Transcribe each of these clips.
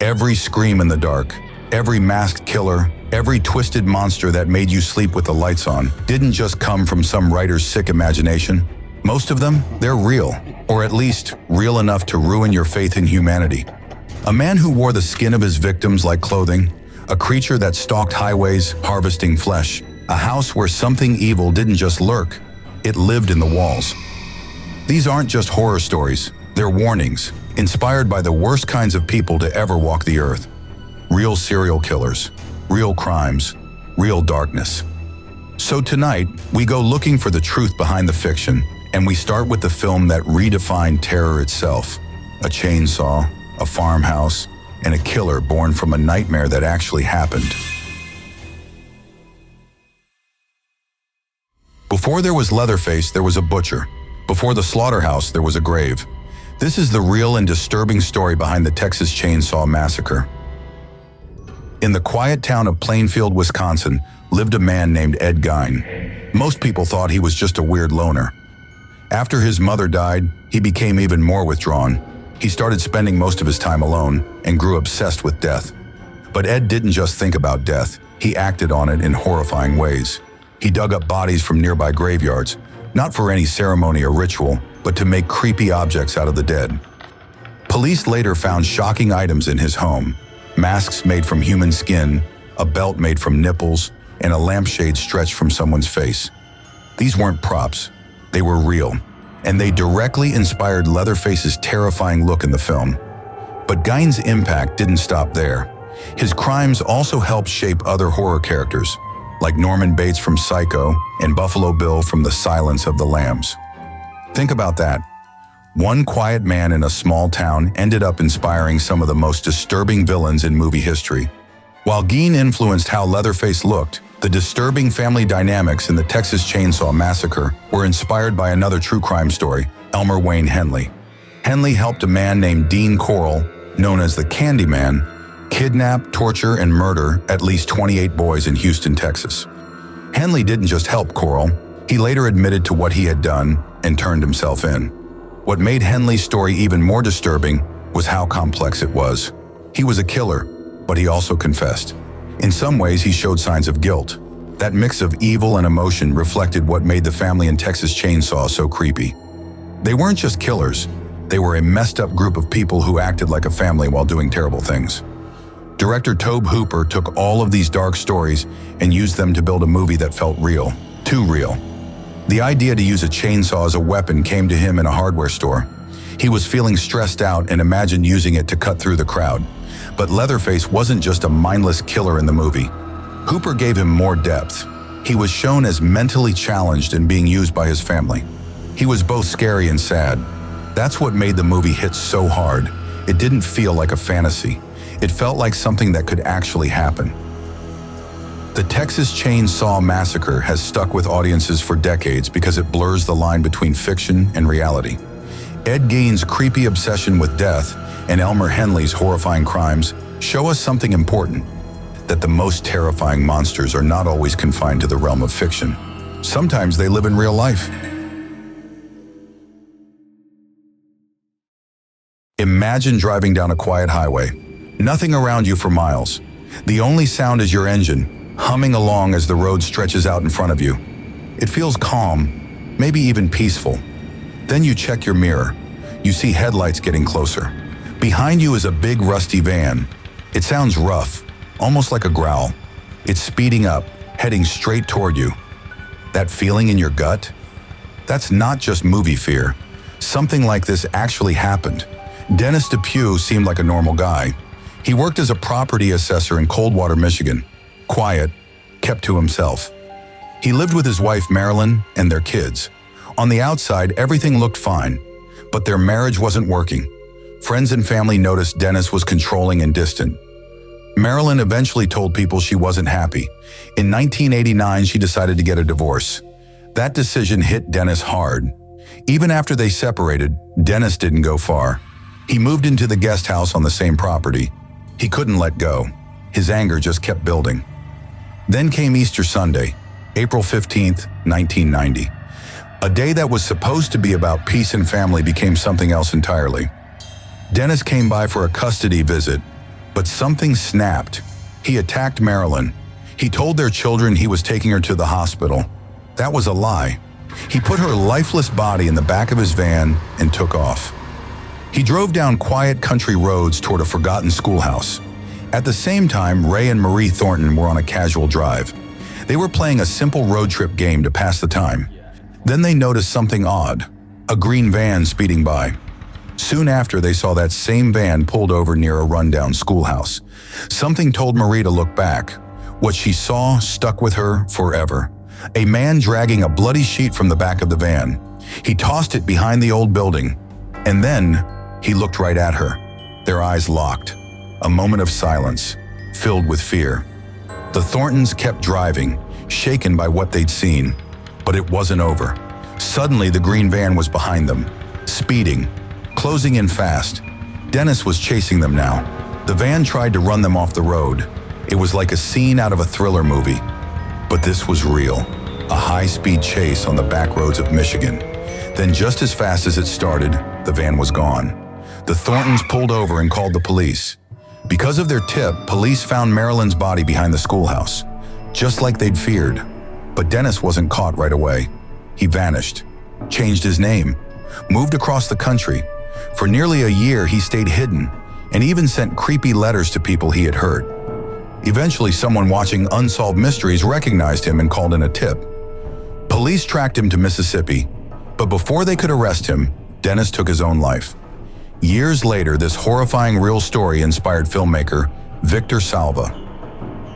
Every scream in the dark, every masked killer, every twisted monster that made you sleep with the lights on didn't just come from some writer's sick imagination. Most of them, they're real, or at least real enough to ruin your faith in humanity. A man who wore the skin of his victims like clothing, a creature that stalked highways, harvesting flesh, a house where something evil didn't just lurk, it lived in the walls. These aren't just horror stories, they're warnings, inspired by the worst kinds of people to ever walk the earth. Real serial killers, real crimes, real darkness. So tonight, we go looking for the truth behind the fiction, and we start with the film that redefined terror itself. A chainsaw, a farmhouse, and a killer born from a nightmare that actually happened. Before there was Leatherface, there was a butcher. Before the slaughterhouse, there was a grave. This is the real and disturbing story behind the Texas Chain Saw Massacre. In the quiet town of Plainfield, Wisconsin, lived a man named Ed Gein. Most people thought he was just a weird loner. After his mother died, he became even more withdrawn. He started spending most of his time alone and grew obsessed with death. But Ed didn't just think about death, he acted on it in horrifying ways. He dug up bodies from nearby graveyards, not for any ceremony or ritual, but to make creepy objects out of the dead. Police later found shocking items in his home: masks made from human skin, a belt made from nipples, and a lampshade stretched from someone's face. These weren't props, they were real, and they directly inspired Leatherface's terrifying look in the film. But Gein's impact didn't stop there. His crimes also helped shape other horror characters, like Norman Bates from Psycho and Buffalo Bill from The Silence of the Lambs. Think about that. One quiet man in a small town ended up inspiring some of the most disturbing villains in movie history. While Gein influenced how Leatherface looked, the disturbing family dynamics in the Texas Chain Saw Massacre were inspired by another true crime story, Elmer Wayne Henley. Henley helped a man named Dean Corll, known as the Candyman, kidnap, torture, and murder at least 28 boys in Houston, Texas. Henley didn't just help Corll, he later admitted to what he had done and turned himself in. What made Henley's story even more disturbing was how complex it was. He was a killer, but he also confessed. In some ways, he showed signs of guilt. That mix of evil and emotion reflected what made the family in Texas Chain Saw so creepy. They weren't just killers, they were a messed up group of people who acted like a family while doing terrible things. Director Tobe Hooper took all of these dark stories and used them to build a movie that felt real, too real. The idea to use a chainsaw as a weapon came to him in a hardware store. He was feeling stressed out and imagined using it to cut through the crowd. But Leatherface wasn't just a mindless killer in the movie. Hooper gave him more depth. He was shown as mentally challenged and being used by his family. He was both scary and sad. That's what made the movie hit so hard. It didn't feel like a fantasy. It felt like something that could actually happen. The Texas Chain Saw Massacre has stuck with audiences for decades because it blurs the line between fiction and reality. Ed Gein's creepy obsession with death and Elmer Henley's horrifying crimes show us something important, that the most terrifying monsters are not always confined to the realm of fiction. Sometimes they live in real life. Imagine driving down a quiet highway. Nothing around you for miles. The only sound is your engine, humming along as the road stretches out in front of you. It feels calm, maybe even peaceful. Then you check your mirror. You see headlights getting closer. Behind you is a big rusty van. It sounds rough, almost like a growl. It's speeding up, heading straight toward you. That feeling in your gut? That's not just movie fear. Something like this actually happened. Dennis Depew seemed like a normal guy. He worked as a property assessor in Coldwater, Michigan. Quiet, kept to himself. He lived with his wife Marilyn and their kids. On the outside, everything looked fine, but their marriage wasn't working. Friends and family noticed Dennis was controlling and distant. Marilyn eventually told people she wasn't happy. In 1989, she decided to get a divorce. That decision hit Dennis hard. Even after they separated, Dennis didn't go far. He moved into the guest house on the same property. He couldn't let go. His anger just kept building. Then came Easter Sunday, April 15th, 1990. A day that was supposed to be about peace and family became something else entirely. Dennis came by for a custody visit. But something snapped. He attacked Marilyn. He told their children he was taking her to the hospital. That was a lie. He put her lifeless body in the back of his van and took off. He drove down quiet country roads toward a forgotten schoolhouse. At the same time, Ray and Marie Thornton were on a casual drive. They were playing a simple road trip game to pass the time. Then they noticed something odd, a green van speeding by. Soon after, they saw that same van pulled over near a rundown schoolhouse. Something told Marie to look back. What she saw stuck with her forever. A man dragging a bloody sheet from the back of the van. He tossed it behind the old building, and then he looked right at her. Their eyes locked. A moment of silence, filled with fear. The Thorntons kept driving, shaken by what they'd seen. But it wasn't over. Suddenly, the green van was behind them, speeding, closing in fast. Dennis was chasing them now. The van tried to run them off the road. It was like a scene out of a thriller movie. But this was real, a high-speed chase on the back roads of Michigan. Then just as fast as it started, the van was gone. The Thorntons pulled over and called the police. Because of their tip, police found Marilyn's body behind the schoolhouse, just like they'd feared. But Dennis wasn't caught right away. He vanished, changed his name, moved across the country. For nearly a year, he stayed hidden and even sent creepy letters to people he had hurt. Eventually, someone watching Unsolved Mysteries recognized him and called in a tip. Police tracked him to Mississippi, but before they could arrest him, Dennis took his own life. Years later, this horrifying real story inspired filmmaker Victor Salva.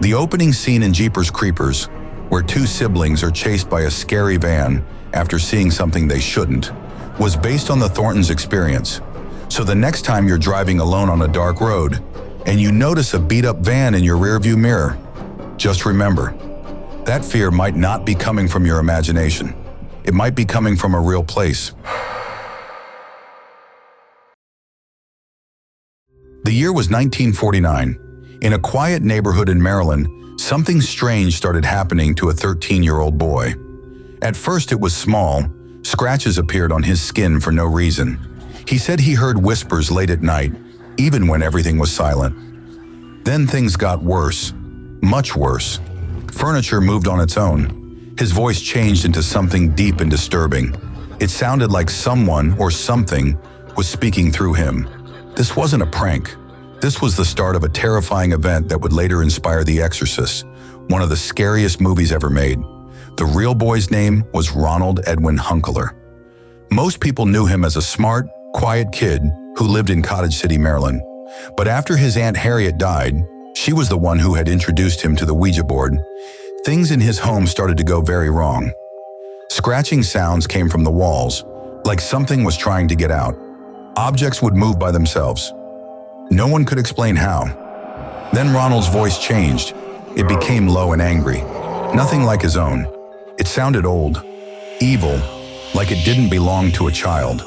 The opening scene in Jeepers Creepers, where two siblings are chased by a scary van after seeing something they shouldn't, was based on the Thorntons' experience. So the next time you're driving alone on a dark road and you notice a beat-up van in your rearview mirror, just remember, that fear might not be coming from your imagination. It might be coming from a real place. The year was 1949. In a quiet neighborhood in Maryland, something strange started happening to a 13-year-old boy. At first it was small. Scratches appeared on his skin for no reason. He said he heard whispers late at night, even when everything was silent. Then things got worse, much worse. Furniture moved on its own. His voice changed into something deep and disturbing. It sounded like someone or something was speaking through him. This wasn't a prank. This was the start of a terrifying event that would later inspire The Exorcist, one of the scariest movies ever made. The real boy's name was Ronald Edwin Hunkeler. Most people knew him as a smart, quiet kid who lived in Cottage City, Maryland. But after his Aunt Harriet died, she was the one who had introduced him to the Ouija board. Things in his home started to go very wrong. Scratching sounds came from the walls, like something was trying to get out. Objects would move by themselves. No one could explain how. Then Ronald's voice changed. It became low and angry. Nothing like his own. It sounded old, evil, like it didn't belong to a child.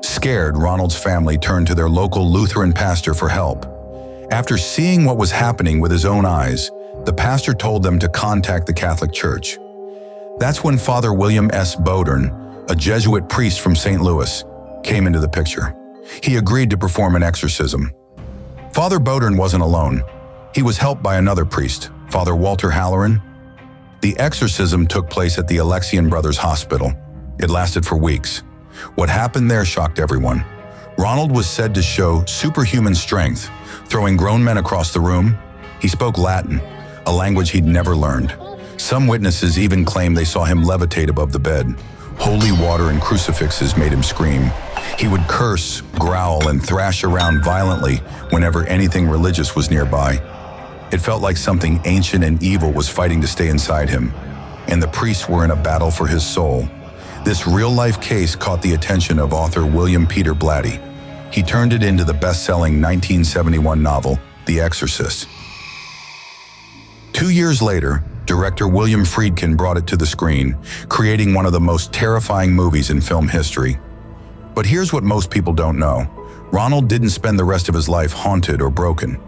Scared, Ronald's family turned to their local Lutheran pastor for help. After seeing what was happening with his own eyes, the pastor told them to contact the Catholic Church. That's when Father William S. Bodern, a Jesuit priest from St. Louis, came into the picture. He agreed to perform an exorcism. Father Bodern wasn't alone. He was helped by another priest, Father Walter Halloran. The exorcism took place at the Alexian Brothers Hospital. It lasted for weeks. What happened there shocked everyone. Ronald was said to show superhuman strength, throwing grown men across the room. He spoke Latin, a language he'd never learned. Some witnesses even claimed they saw him levitate above the bed. Holy water and crucifixes made him scream. He would curse, growl, and thrash around violently whenever anything religious was nearby. It felt like something ancient and evil was fighting to stay inside him, and the priests were in a battle for his soul. This real-life case caught the attention of author William Peter Blatty. He turned it into the best-selling 1971 novel, The Exorcist. 2 years later, director William Friedkin brought it to the screen, creating one of the most terrifying movies in film history. But here's what most people don't know. Ronald didn't spend the rest of his life haunted or broken.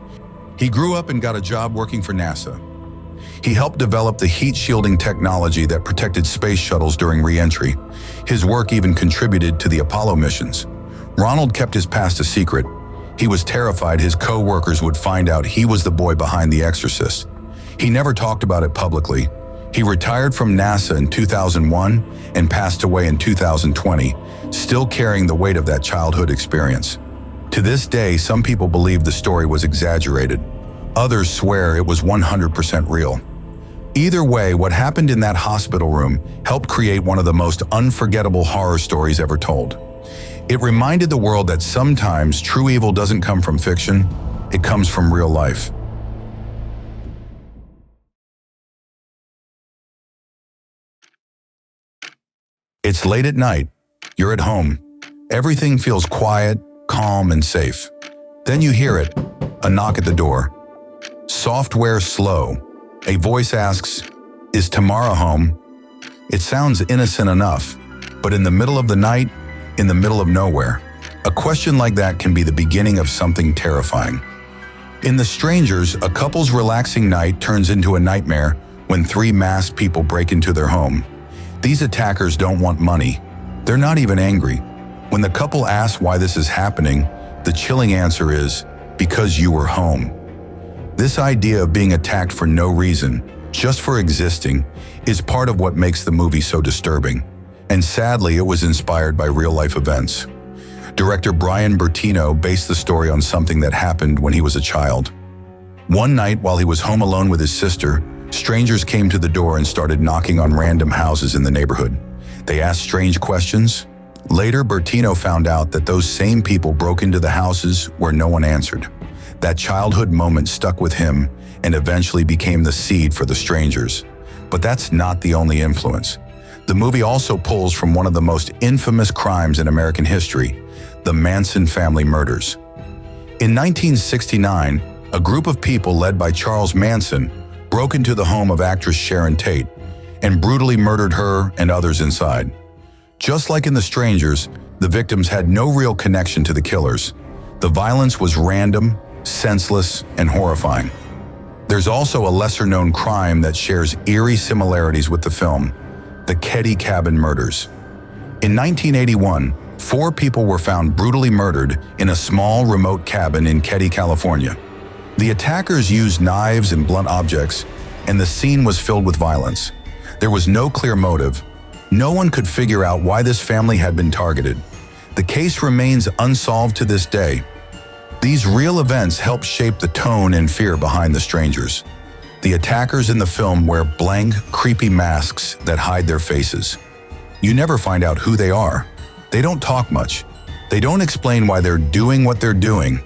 He grew up and got a job working for NASA. He helped develop the heat-shielding technology that protected space shuttles during re-entry. His work even contributed to the Apollo missions. Ronald kept his past a secret. He was terrified his co-workers would find out he was the boy behind The Exorcist. He never talked about it publicly. He retired from NASA in 2001 and passed away in 2020, still carrying the weight of that childhood experience. To this day, some people believe the story was exaggerated. Others swear it was 100% real. Either way, what happened in that hospital room helped create one of the most unforgettable horror stories ever told. It reminded the world that sometimes true evil doesn't come from fiction, it comes from real life. It's late at night. You're at home. Everything feels quiet, calm, and safe. Then you hear it, a knock at the door. Software slow. A voice asks, "Is Tamara home?" It sounds innocent enough, but in the middle of the night, in the middle of nowhere, a question like that can be the beginning of something terrifying. In The Strangers, a couple's relaxing night turns into a nightmare when three masked people break into their home. These attackers don't want money. They're not even angry. When the couple asks why this is happening, the chilling answer is, because you were home. This idea of being attacked for no reason, just for existing, is part of what makes the movie so disturbing. And sadly, it was inspired by real-life events. Director Brian Bertino based the story on something that happened when he was a child. One night, while he was home alone with his sister, strangers came to the door and started knocking on random houses in the neighborhood. They asked strange questions. Later, Bertino found out that those same people broke into the houses where no one answered. That childhood moment stuck with him and eventually became the seed for The Strangers. But that's not the only influence. The movie also pulls from one of the most infamous crimes in American history, the Manson family murders. In 1969, a group of people led by Charles Manson broke into the home of actress Sharon Tate and brutally murdered her and others inside. Just like in The Strangers, the victims had no real connection to the killers. The violence was random, senseless, and horrifying. There's also a lesser-known crime that shares eerie similarities with the film, the Ketty Cabin murders. In 1981, 4 people were found brutally murdered in a small, remote cabin in Ketty, California. The attackers used knives and blunt objects, and the scene was filled with violence. There was no clear motive. No one could figure out why this family had been targeted. The case remains unsolved to this day. These real events help shape the tone and fear behind The Strangers. The attackers in the film wear blank, creepy masks that hide their faces. You never find out who they are. They don't talk much. They don't explain why they're doing what they're doing.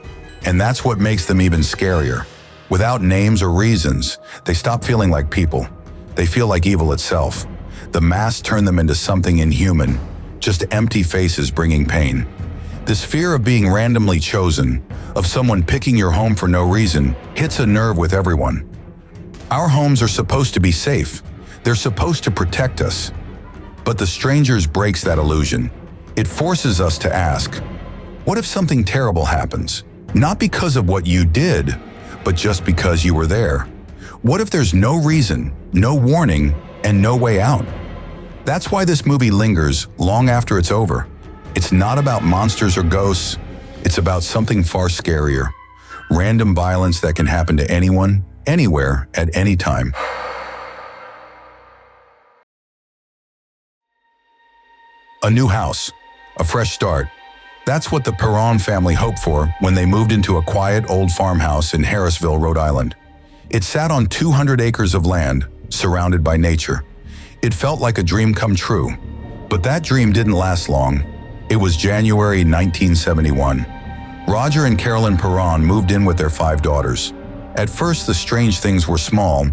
And that's what makes them even scarier. Without names or reasons, they stop feeling like people. They feel like evil itself. The masks turn them into something inhuman, just empty faces bringing pain. This fear of being randomly chosen, of someone picking your home for no reason, hits a nerve with everyone. Our homes are supposed to be safe. They're supposed to protect us. But The Strangers breaks that illusion. It forces us to ask, what if something terrible happens? Not because of what you did, but just because you were there. What if there's no reason, no warning, and no way out? That's why this movie lingers long after it's over. It's not about monsters or ghosts. It's about something far scarier. Random violence that can happen to anyone, anywhere, at any time. A new house, a fresh start. That's what the Perron family hoped for when they moved into a quiet old farmhouse in Harrisville, Rhode Island. It sat on 200 acres of land, surrounded by nature. It felt like a dream come true. But that dream didn't last long. It was January 1971. Roger and Carolyn Perron moved in with their 5 daughters. At first, the strange things were small.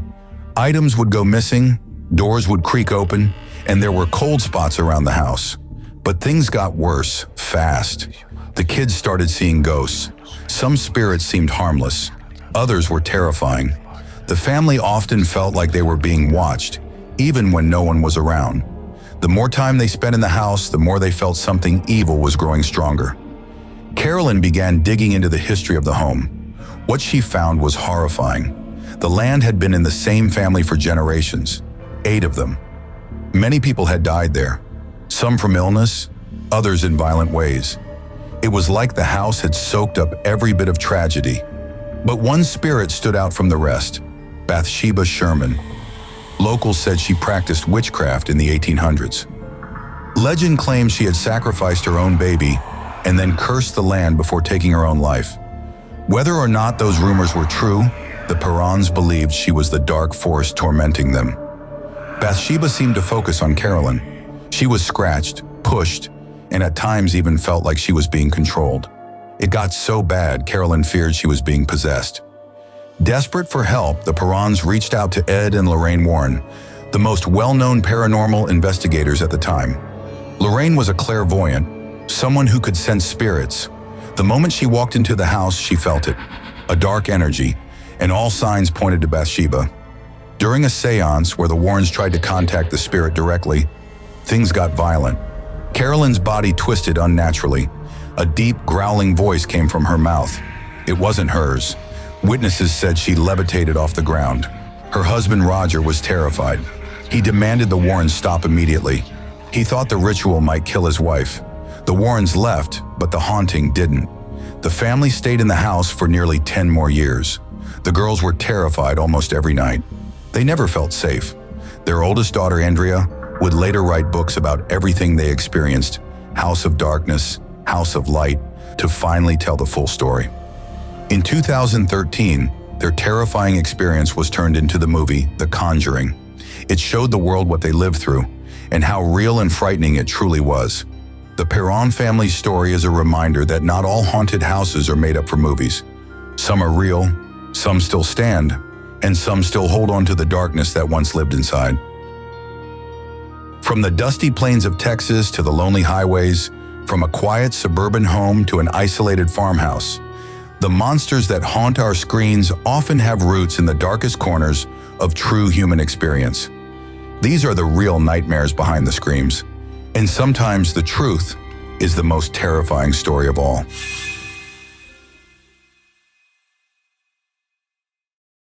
Items would go missing, doors would creak open, and there were cold spots around the house. But things got worse, fast. The kids started seeing ghosts. Some spirits seemed harmless. Others were terrifying. The family often felt like they were being watched, even when no one was around. The more time they spent in the house, the more they felt something evil was growing stronger. Carolyn began digging into the history of the home. What she found was horrifying. The land had been in the same family for generations, 8 of them. Many people had died there, some from illness, others in violent ways. It was like the house had soaked up every bit of tragedy. But one spirit stood out from the rest: Bathsheba Sherman. Locals said she practiced witchcraft in the 1800s. Legend claims she had sacrificed her own baby and then cursed the land before taking her own life. Whether or not those rumors were true, the Perrons believed she was the dark force tormenting them. Bathsheba seemed to focus on Carolyn. She was scratched, pushed, and at times even felt like she was being controlled. It got so bad, Carolyn feared she was being possessed. Desperate for help, the Perrons reached out to Ed and Lorraine Warren, the most well-known paranormal investigators at the time. Lorraine was a clairvoyant, someone who could sense spirits. The moment she walked into the house, she felt it, a dark energy, and all signs pointed to Bathsheba. During a seance where the Warrens tried to contact the spirit directly, things got violent. Carolyn's body twisted unnaturally. A deep, growling voice came from her mouth. It wasn't hers. Witnesses said she levitated off the ground. Her husband, Roger, was terrified. He demanded the Warrens stop immediately. He thought the ritual might kill his wife. The Warrens left, but the haunting didn't. The family stayed in the house for nearly 10 more years. The girls were terrified almost every night. They never felt safe. Their oldest daughter, Andrea, would later write books about everything they experienced, House of Darkness, House of Light, to finally tell the full story. In 2013, their terrifying experience was turned into the movie The Conjuring. It showed the world what they lived through and how real and frightening it truly was. The Perron family's story is a reminder that not all haunted houses are made up for movies. Some are real, some still stand, and some still hold on to the darkness that once lived inside. From the dusty plains of Texas to the lonely highways, from a quiet suburban home to an isolated farmhouse, the monsters that haunt our screens often have roots in the darkest corners of true human experience. These are the real nightmares behind the screams, and sometimes the truth is the most terrifying story of all.